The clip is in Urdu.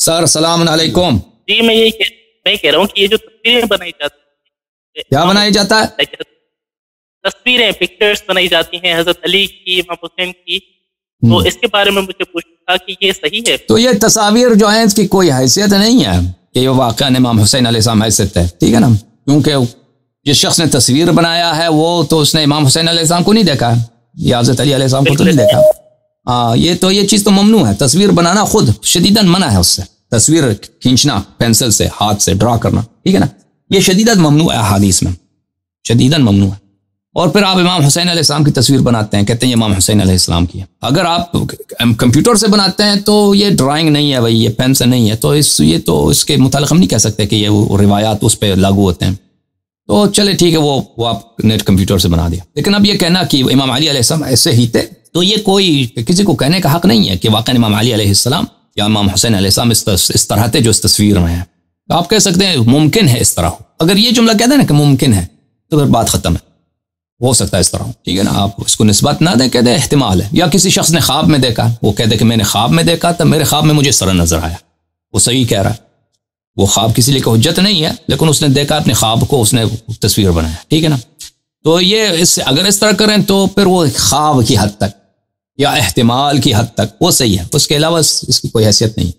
سر السلام علیکم. جی میں کہہ رہا ہوں کہ یہ جو تصویریں بنائی جاتی ہیں، کیا بنایا جاتا ہے؟ تصویریں پکچرز بنائی جاتی ہیں حضرت علی کی، امام حسین کی، تو اس کے بارے میں مجھے پوچھنا تھا کہ یہ صحیح ہے؟ تو یہ تصاویر جو ہیں اس کی کوئی حیثیت نہیں ہے کہ یہ واقعہ امام حسین علیہ السلام حیثیت ہے، ٹھیک ہے نا؟ کیونکہ جس شخص نے تصویر بنایا ہے وہ تو اس نے امام حسین علیہ السلام کو نہیں دیکھا، یا حضرت علی علیہ السلام کو تو نہیں دیکھا. ہاں یہ چیز تو ممنوع ہے. تصویر بنانا خود شدیداً منع ہے، اس سے تصویر کھینچنا پینسل سے، ہاتھ سے ڈرا کرنا، ٹھیک ہے نا، یہ شدیداً ممنوع ہے احادیث میں، شدیداً ممنوع ہے. اور پھر آپ امام حسین علیہ السلام کی تصویر بناتے ہیں، کہتے ہیں یہ امام حسین علیہ السلام کی ہے. اگر آپ کمپیوٹر سے بناتے ہیں تو یہ ڈرائنگ نہیں ہے بھائی، یہ پین سے نہیں ہے، تو یہ تو اس کے متعلق ہم نہیں کہہ سکتے کہ یہ وہ روایات اس پہ لاگو ہوتے ہیں. تو چلے ٹھیک ہے، وہ آپ نیٹ کمپیوٹر سے بنا دیا. لیکن اب یہ کہنا کہ امام علی علیہ السلام ایسے ہی تھے، تو یہ کوئی کسی کو کہنے کا حق نہیں ہے کہ واقعا امام علی علیہ السلام یا امام حسین علیہ السلام اس طرح تھے جو اس تصویر میں ہے. تو آپ کہہ سکتے ہیں ممکن ہے اس طرح ہو. اگر یہ جملہ کہتے ہیں نا کہ ممکن ہے تو پھر بات ختم ہے، ہو سکتا ہے اس طرح ہو، ٹھیک ہے نا. آپ اس کو نسبت نہ دیں، کہہ دیں احتمال ہے. یا کسی شخص نے خواب میں دیکھا، وہ کہہ دے کہ میں نے خواب میں دیکھا تو میرے خواب میں مجھے اس طرح نظر آیا، وہ صحیح کہہ رہا ہے. وہ خواب کسی لیے حجت نہیں ہے، لیکن اس نے دیکھا اپنے خواب کو، اس نے تصویر بنایا، ٹھیک ہے نا. تو یہ اگر اس طرح کریں تو پھر وہ خواب کی حد تک یا احتمال کی حد تک وہ صحیح ہے، اس کے علاوہ اس کی کوئی حیثیت نہیں.